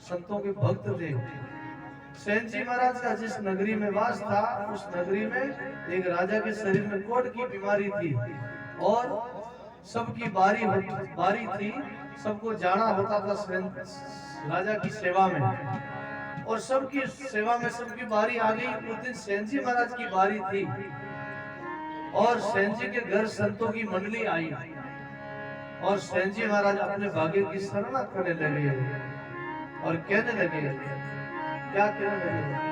संतों के भक्त थे। सेन जी महाराज का जिस नगरी में वास था, उस नगरी में एक राजा के शरीर में कोढ़ की बीमारी थी और सबकी बारी थी, सबको जाना होता था राजा की सेवा में, और सबकी सेवा में सबकी बारी आ गई। उस दिन सेन जी महाराज की बारी थी और सेन जी के घर संतों की मंडली आई और सेन जी महाराज अपने भाग्य की सराहना करने लगे और कहने लगे, क्या कहने लगे?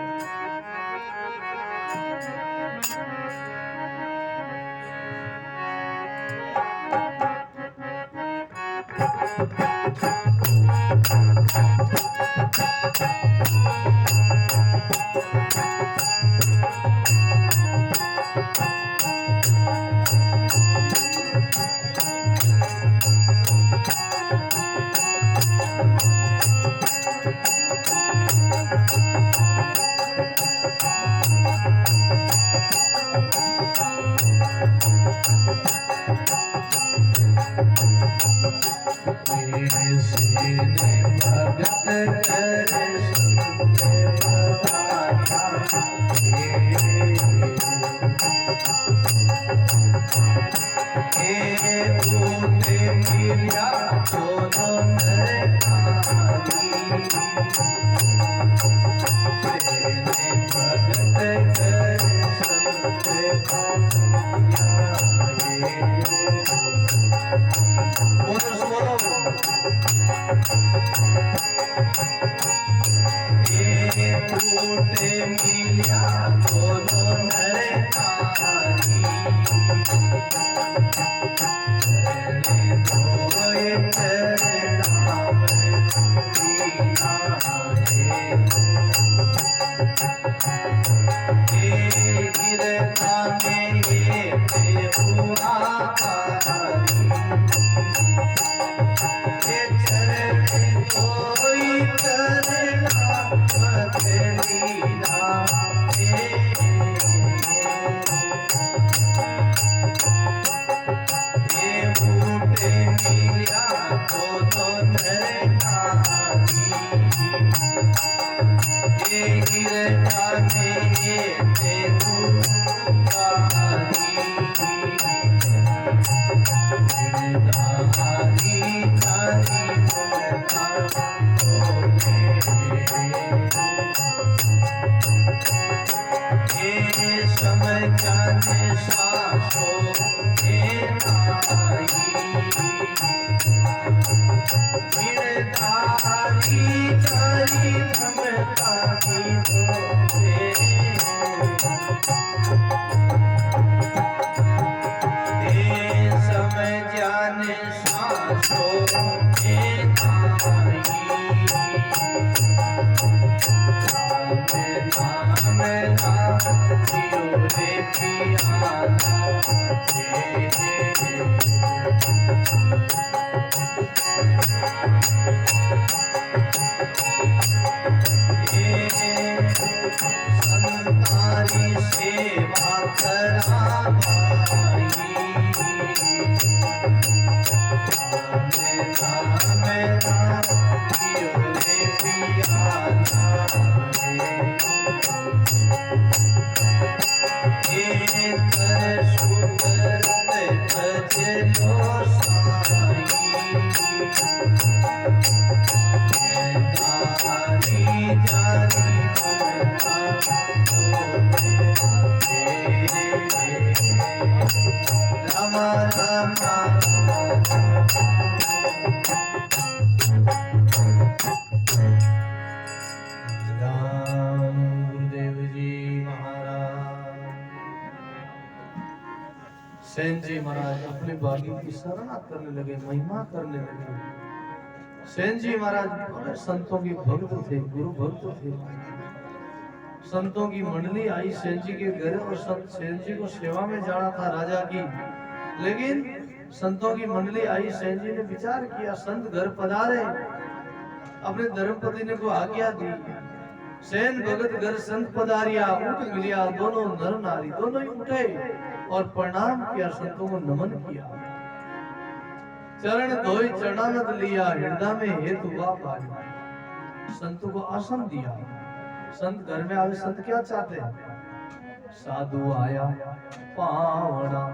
सेन जी महाराज अपने भाग्य की सराहना करने लगे, महिमा करने लगे। सेन जी महाराज बड़े संतों के भक्त थे, गुरु भक्त थे। संतों की मंडली आई सेन जी के घर और संत सेन जी को सेवा में जाना था राजा की, लेकिन संतों की मंडली आई। सेन जी ने विचार किया, संत घर पधारे, अपने धर्मपति ने को आज्ञा दी। सेन भगत घर संत पधारिया, उठ मिलिया, दोनों नर नारी दोनों ही उठे और प्रणाम किया, संतों को नमन किया। चरण धोई चरणानंद लिया, हृदय में हेतु वा पाया। संत को आसन दिया। संत घर में आवे, संत क्या चाहते हैं? साधु आया पावना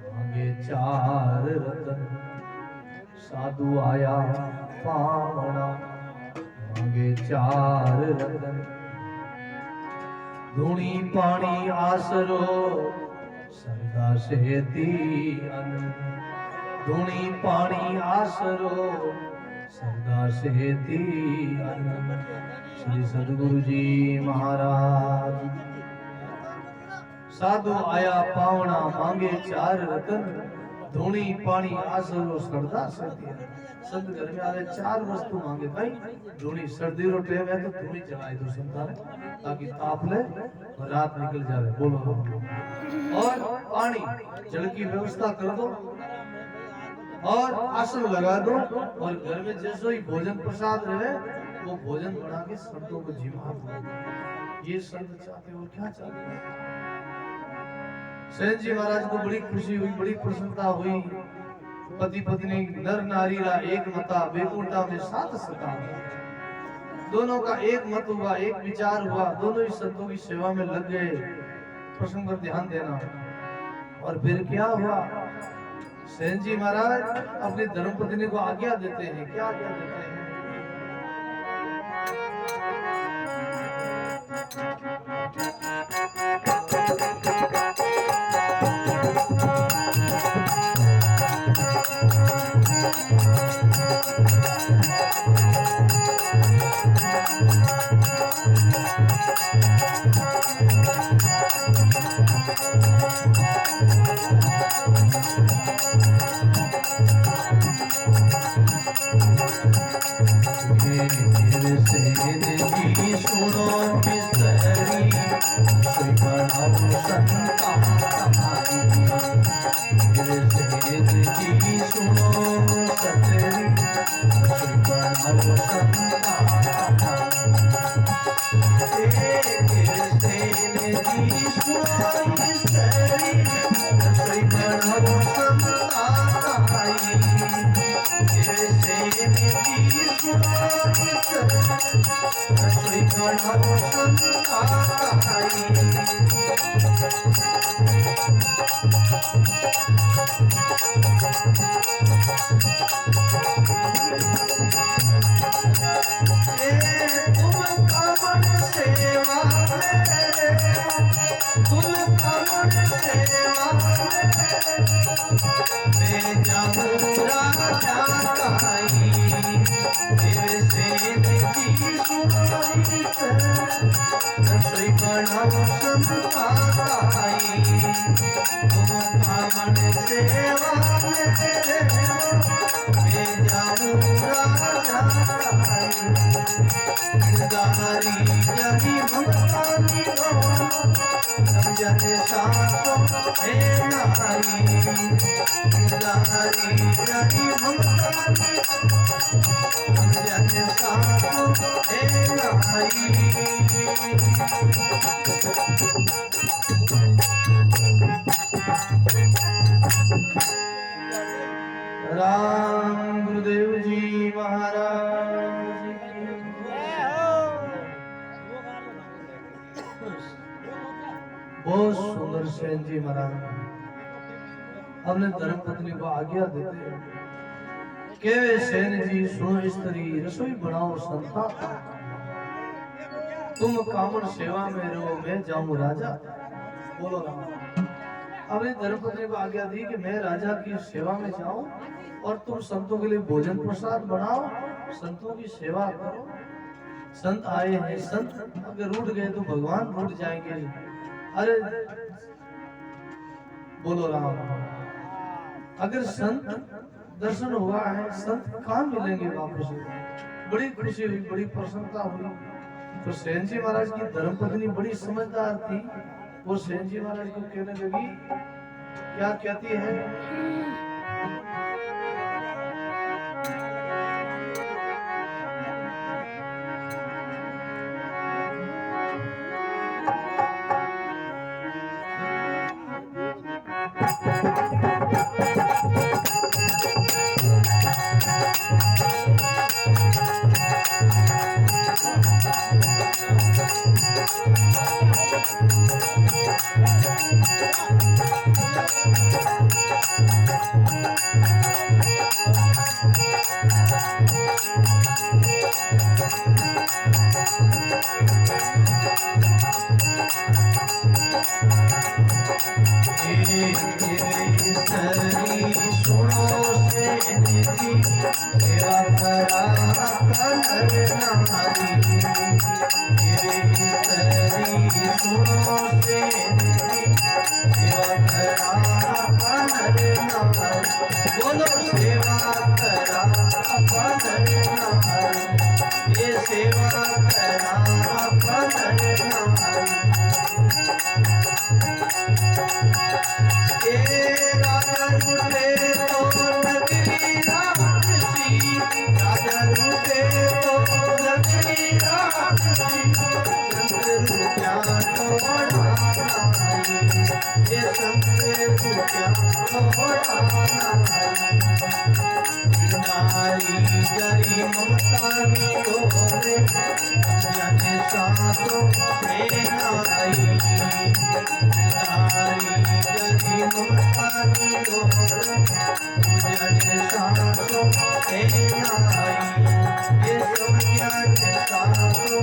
मांगे 4 रतन। साधु आया पावना मांगे 4 रतन। धूणी पानी आसरो सरदा से दीन। धूणी पानी आसरो सरदा से दीन। श्री सद्गुरु जी महाराज। साधु आया पावना मांगे 4 रतन। धूणी पानी आसरो सरदा से दीन। संत घर में आए 4 वस्तु मांगे। भाई धूणी, सर्दी रो टेम है तो धूणी जलाए दो संता ने, ताकि ताप ले और रात निकल जाए। बोलो। और पानी, जल की व्यवस्था कर दो और आसन लगा दो। और घर में जैसे ही भोजन प्रसाद रहे वो भोजन बना के संतों को जिमा दो। ये संत चाहते हो, क्या चाहते हैं? सेन जी महाराज को बड़ी खुशी हुई, बड़ी प्रसन्नता हुई। पति पत्नी नर नारी रा एक मता, बेकुंठा में 7 सता। दोनों का एक मत हुआ, एक विचार हुआ। दोनों ही संतों की सेवा में लग गए। प्रसंग पर ध्यान देना। और फिर क्या हुआ? सेन जी महाराज अपनी धर्मपत्नी को आज्ञा देते हैं। क्या आज्ञा देते हैं? राम गुरुदेव जी महाराज की बहुत सुंदर। सेन जी महाराज अपने धर्मपत्नी को आज्ञा देते हैं के सेन जी सुनो, स्त्री रसोई बनाओ संता। तुम कामन सेवा में रहो, मैं जाऊं राजा। बोलो राम। अपनी धर्मपत्नी को आज्ञा दी कि मैं राजा की सेवा में जाऊं और तुम संतों के लिए भोजन प्रसाद बनाओ, संतों की सेवा करो। संत आए हैं, संत अगर रूठ गए तो भगवान रूठ जाएंगे। अरे बोलो राम। अगर संत दर्शन हुआ है, संत कहाँ मिलेंगे वापस? बड़ी खुशी हुई, बड़ी प्रसन्नता हुई। तो सेन जी महाराज की धर्मपत्नी बड़ी समझदार थी। वो सेन जी महाराज को कहने लगी, क्या कहती है? बोलो सेवा करा ये सेवा करा राजा रूठे तो नगरी राक्षसी, राजा रूठे तो नगरी राक्षसी, संत रूठा तो ढाई, ये संत रूठा तो नारी जरी ममतानी डोरे जन सातो हे नारी, नारी जरी ममतानी डोरे जन सातो हे नारी, ये समझा के सातो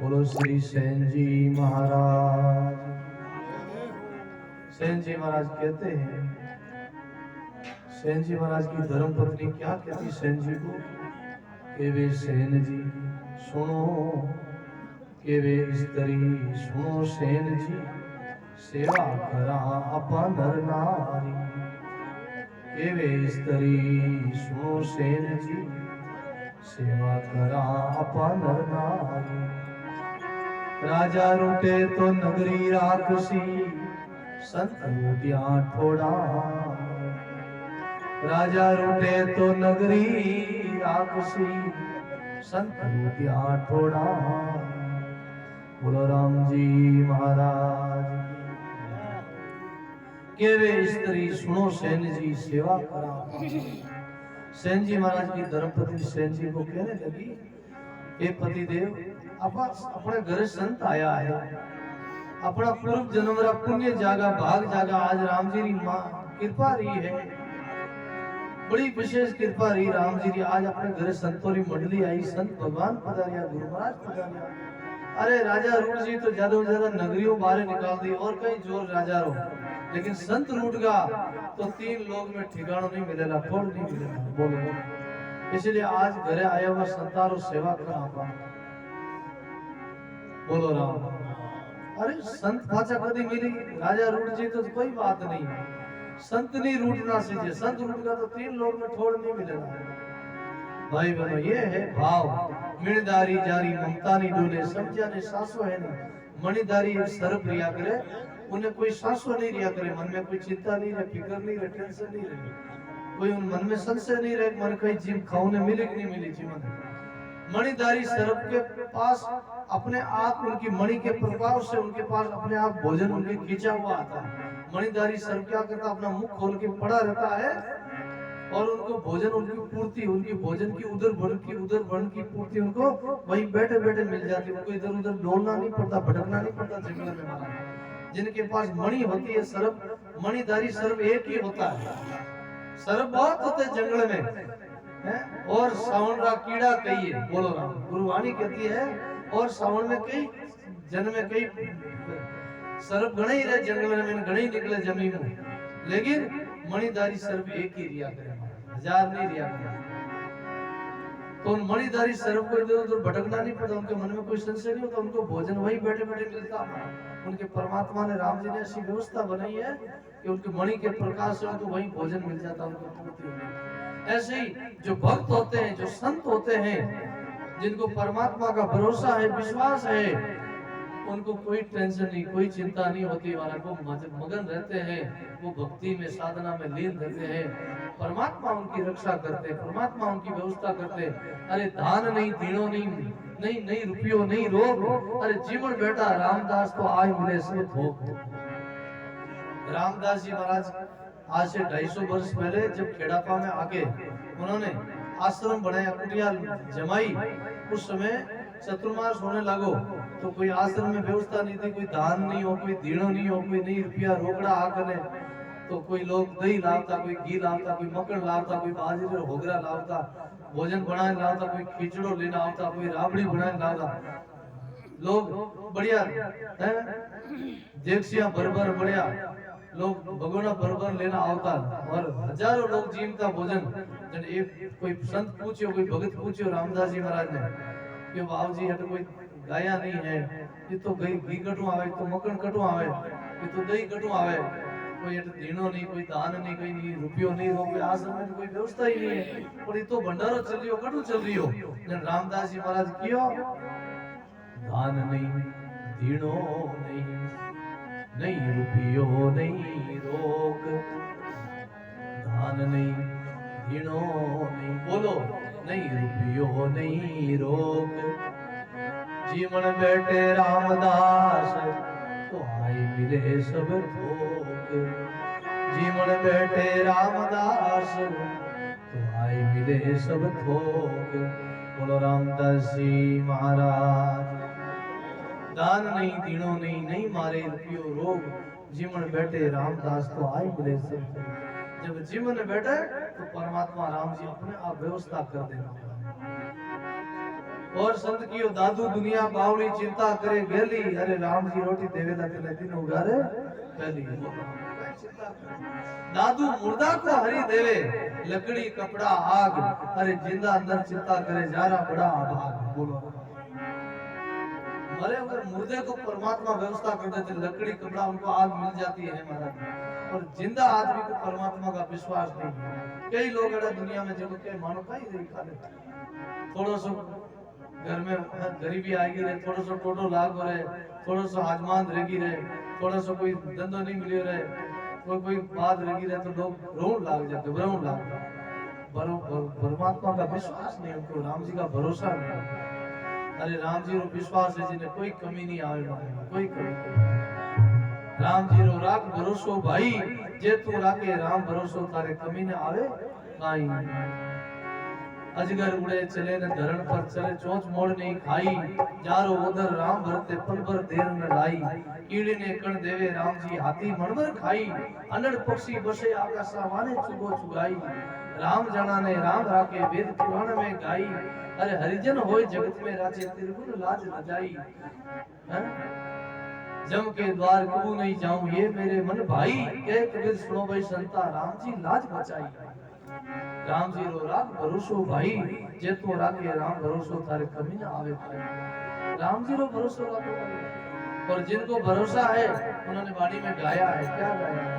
बोलो श्री सेन जी महाराज। सेन जी महाराज कहते हैं, सेन जी महाराज की धर्मपत्नी क्या कहती सेन जी को कि वे सेन जी सुनो, कि वे स्त्री सुनो सेन जी, सेवा करा अपा नर नारी, कि वे स्त्री सुनो सेन जी, सेवा करा अपा नर नारी। राजा रूठे तो नगरी राक्षसी, संत रूठिया ठोड़ा, राजा रूठे तो नगरी राक्षसी, संत रूठिया ठोड़ा। बोलो राम जी महाराज के वे स्त्री सुनो सेन जी, सेवा करा। सेन जी महाराज की धर्मपत्नी सेन जी को कहने लगी, हे पति देव, अपने घर संत आया है, अपना पूर्व जन्म रा पुण्य जागा भाग जागा, आज राम जी री मां कृपा रही है, बड़ी विशेष कृपा रही राम जी री, आज अपने घर संतों री मंडली आई, संत भगवान पधारिया, गुरु महाराज पधारिया। अरे राजा रूठ जी तो ज्यादा से ज्यादा नगरियों बाहर निकाल दी और कहीं जोर राजा रो, लेकिन संत रूठ गा तो 3 लोग में ठिकाना नहीं मिलेगा, फोड़ नहीं मिलेगा। बोलो, इसलिए आज घरे आया हुआ संतारो सेवा करा। बोलो राम। अरे संत पाचा कदी मिली, राजा रूठ जी तो कोई बात नहीं, संत नहीं रूठना सीखे, संत रूठ का तो 3 लोग में ठोड़ नहीं मिलेगा। भाई बहनों, ये है भाव, मिणदारी जारी ममता नहीं डोले, समझा ने सासो है ना, मणिदारी सर्प रिया करे, उन्हें कोई सासो नहीं रिया करे, मन में कोई चिंता नहीं रहे, फिक्र नहीं रहे, टेंशन नहीं रहे, कोई उन मन में संशय नहीं रहे, मन कहीं जीव खाने मिले कि नहीं मिली जीवन। मणिदारी सर्प के पास अपने आप, उनकी मणि के प्रभाव से उनके पास अपने आप भोजन उनके खींचा हुआ आता है। मणिदारी सर्प क्या करता, अपना मुख खोल के पड़ा रहता है और उनको भोजन, उनकी पूर्ति, उनकी भोजन की उधर भरण की पूर्ति उनको वहीं बैठे बैठे मिल जाती है, उनको इधर उधर डोलना नहीं पड़ता, भटकना नहीं पड़ता जंगल में। महाराज जिनके पास मणि होती है, सर्प, मणिदारी सर्प एक ही होता है, सर्प बहुत होते हैं जंगल में है? और सावन का कीड़ा कही है। बोलो राम। गुरुवाणी कहती है और सावन में कई जन्म में कई सर्प गणे ही रहे जंगल में, मैंने गणे ही निकले जमीन में, लेकिन मणिदारी सर्प एक ही रिया करे, 1000 नहीं रिया करे। तो उन मणिधारी सर्व को इधर उधर भटकना नहीं पड़ता, उनके मन में कोई संशय नहीं होता, उनको भोजन वही बैठे बैठे मिलता है। उनके परमात्मा ने, राम जी ने ऐसी व्यवस्था बनाई है कि उनके मणि के प्रकाश से उनको वही भोजन मिल जाता है, उनको पूर्ति होगी। ऐसे ही जो भक्त होते हैं, जो संत होते हैं, जिनको परमात्मा का भरोसा है, विश्वास है, उनको कोई टेंशन नहीं, कोई चिंता नहीं होती, और वो मगन रहते हैं, वो भक्ति में, साधना में लीन रहते हैं। परमात्मा उनकी रक्षा करते, परमात्मा उनकी व्यवस्था करते। अरे धान नहीं, दीनो नहीं, नहीं नहीं रुपयो नहीं रोग, अरे जीवन बेटा रामदास तो आज मिले सब भोग। रामदास जी महाराज आज से 250 वर्ष पहले जब खेड़ापा में आके उन्होंने आश्रम बनाया, कुटिया जमाई, उस समय चतुर्मास होने लगो तो कोई आश्रम में व्यवस्था नहीं थी, कोई दान नहीं हो, कोई दीणो नहीं हो, कोई नहीं रुपया रोकड़ा आकने, तो कोई लोग दही लावता, कोई घी लावता, कोई मक्खन लावता, कोई बाजरी होगरा लावता, भोजन बनाए लावता, कोई खिचड़ो लेना आवता, कोई राबड़ी बनाए लावता। लोग बढ़िया है, देवसिया भर बढ़िया लोग भगोना भर लेना आवता, और हजारों लोग जीवता भोजन। जन एक कोई संत पूछ्यो, कोई भगत पूछ्यो रामदास जी महाराज ने कि बाबू जी हट कोई गाया नहीं है, ये तो घी कटू आवे, तो मक्खन कटू आवे, ये तो दही कटू आवे, कोई हट दीनो नहीं, कोई दान नहीं, कोई नहीं रुपयो नहीं, कोई आश्रम में कोई व्यवस्था ही नहीं है, और ये तो भंडारो चल रही हो, कटू चल रही हो। जन रामदास जी महाराज कियो, दान नहीं, दीनो नहीं, नहीं रुपयो नहीं रोग, दान नहीं, दीनो नहीं, बोलो नहीं रुपयो नहीं रोग, जीवन बैठे रामदास तो आई मिले सब थोक, जीवन बैठे रामदास तो आई मिले सब थोक। बोलो रामदास जी महाराज। दान नहीं, दीनो नहीं, नहीं मारे रुपयो रोग, जीवन बैठे रामदास तो आई मिले सब थोक। जब जीवन में बैठे तो परमात्मा राम जी अपने आप व्यवस्था कर देना। और संत की दादू दुनिया बावली चिंता करे गेली, अरे राम जी रोटी देवेला तेरे दिन उगारे पहली। दादू मुर्दा को हरी देवे, लकड़ी कपड़ा आग, अरे जिंदा अंदर चिंता करे जारा बड़ा आभाग। बोलो मरे अगर मुर्दे को परमात्मा व्यवस्था कर देते, लकड़ी कपड़ा उनको आग मिल जाती है महाराज, और जिंदा आदमी को परमात्मा का विश्वास नहीं है। कई लोग अड़ा दुनिया में जब के मानो कहीं नहीं खा थोड़ा सो घर में गरीबी आएगी रहे, थोड़ा सो टोटो लाग रहे, थोड़ा सो हाजमान रहेगी रहे, थोड़ा सो कोई धंधो नहीं मिले रहे, कोई बात रहेगी रहे, तो लोग रोन लाग जाते, भ्रम लाग जाते। परमात्मा का विश्वास नहीं, उनको राम जी का भरोसा नहीं। अरे राम जी रो विश्वास है, जिन्हें कोई कमी नहीं आवे, कोई कमी नहीं। राम जी रो राख भरोसो भाई, जे तू राखे राम भरोसो तारे कमी न आवे काई। अजगर उड़े चले न धरण पर चले, चोंच मोड़ नहीं खाई, जारो उधर राम भरते पल भर देर न लाई। कीड़ी ने कण देवे राम जी हाथी मणभर खाई, अनड़ पक्षी बसे आकाशा वाने चुगो चुगाई। राम जना ने राम राखे वेद पुराण में गाई, अरे हरिजन होए जगत में राजे त्रिगुण लाज न जाई। जम के द्वार कबू नहीं जाऊं ये मेरे मन भाई, कह कबीर सुनो भाई संता राम जी लाज बचाई। राम जी रो राख भरोसो भाई, जे तू राखे राम भरोसो तारे कमी न आवे भाई। राम जी रो भरोसो राखो, और जिनको भरोसा है उन्होंने वाणी में गाया है, क्या गाया है?